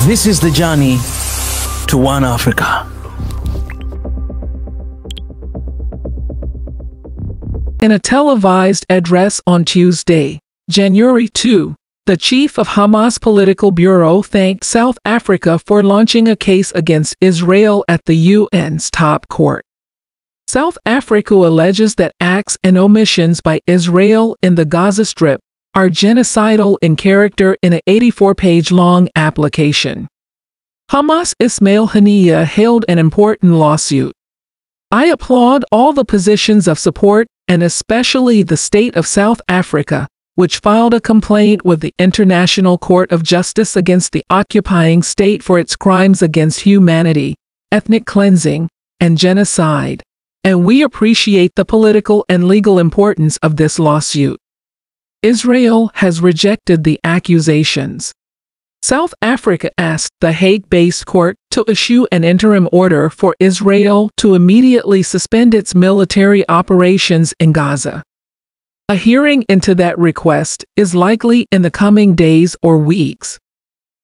This is the journey to One Africa. In a televised address on Tuesday, January 2, the chief of Hamas Political Bureau thanked South Africa for launching a case against Israel at the UN's top court. South Africa alleges that acts and omissions by Israel in the Gaza Strip are genocidal in character in an 84-page-long application. Hamas Ismail Haniyeh hailed an important lawsuit. "I applaud all the positions of support, and especially the State of South Africa, which filed a complaint with the International Court of Justice against the occupying state for its crimes against humanity, ethnic cleansing, and genocide. And we appreciate the political and legal importance of this lawsuit." Israel has rejected the accusations. South Africa asked the Hague-based court to issue an interim order for Israel to immediately suspend its military operations in Gaza. A hearing into that request is likely in the coming days or weeks.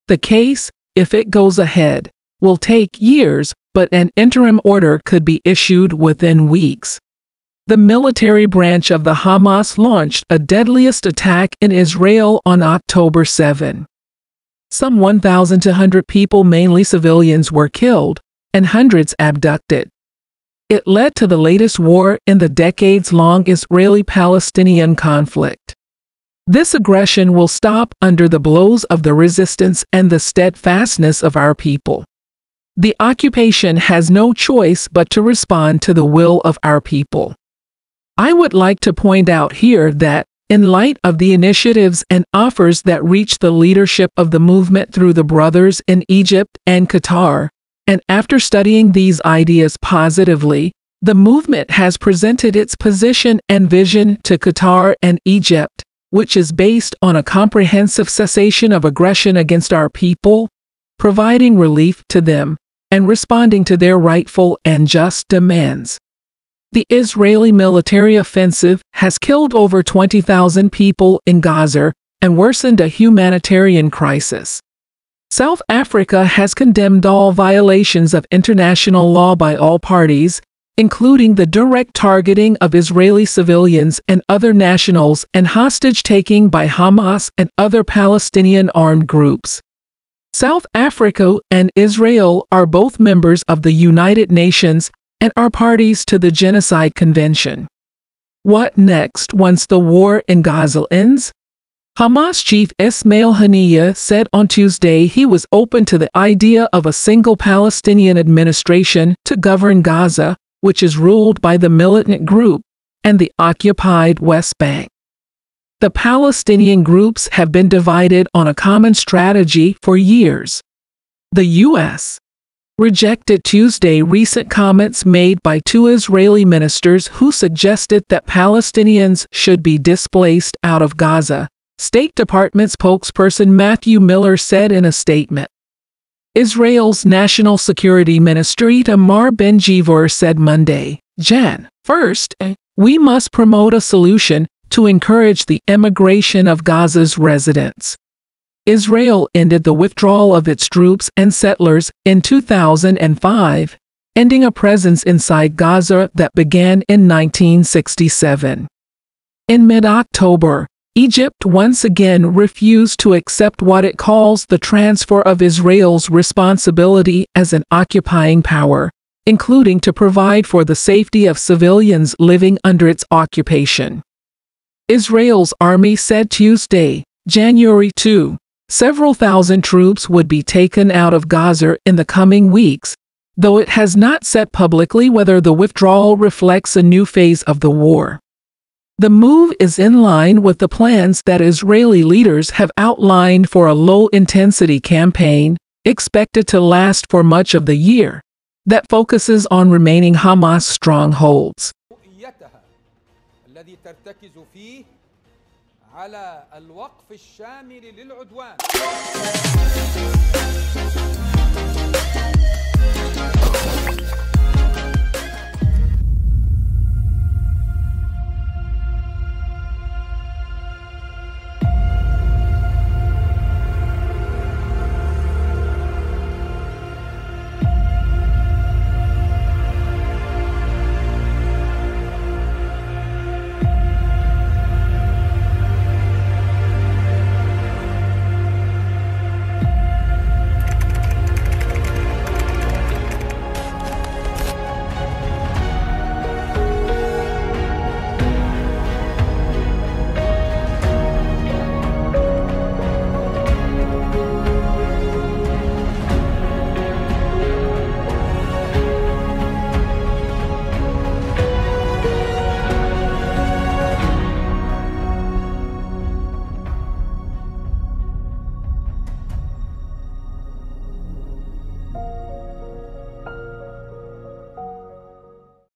The case, if it goes ahead, will take years, but an interim order could be issued within weeks. The military branch of the Hamas launched a deadliest attack in Israel on October 7. Some 1,200 people, mainly civilians, were killed, and hundreds abducted. It led to the latest war in the decades-long Israeli-Palestinian conflict. This aggression will stop under the blows of the resistance and the steadfastness of our people. The occupation has no choice but to respond to the will of our people. I would like to point out here that, in light of the initiatives and offers that reach the leadership of the movement through the brothers in Egypt and Qatar, and after studying these ideas positively, the movement has presented its position and vision to Qatar and Egypt, which is based on a comprehensive cessation of aggression against our people, providing relief to them, and responding to their rightful and just demands. The Israeli military offensive has killed over 20,000 people in Gaza and worsened a humanitarian crisis. South Africa has condemned all violations of international law by all parties, including the direct targeting of Israeli civilians and other nationals and hostage-taking by Hamas and other Palestinian armed groups. South Africa and Israel are both members of the United Nations and are parties to the Genocide Convention. What next once the war in Gaza ends? Hamas chief Ismail Haniyeh said on Tuesday he was open to the idea of a single Palestinian administration to govern Gaza, which is ruled by the militant group, and the occupied West Bank. The Palestinian groups have been divided on a common strategy for years. The U.S. rejected Tuesday recent comments made by two Israeli ministers who suggested that Palestinians should be displaced out of Gaza, State Department spokesperson Matthew Miller said in a statement. Israel's National Security Minister Itamar Ben-Gvir said Monday, Jan. 1st, we must promote a solution to encourage the emigration of Gaza's residents. Israel ended the withdrawal of its troops and settlers in 2005, ending a presence inside Gaza that began in 1967. In mid-October, Egypt once again refused to accept what it calls the transfer of Israel's responsibility as an occupying power, including to provide for the safety of civilians living under its occupation. Israel's army said Tuesday, January 2, several thousand troops would be taken out of Gaza in the coming weeks, though it has not said publicly whether the withdrawal reflects a new phase of the war. The move is in line with the plans that Israeli leaders have outlined for a low-intensity campaign, expected to last for much of the year, that focuses on remaining Hamas strongholds. الذي ترتكز فيه على الوقف الشامل للعدوان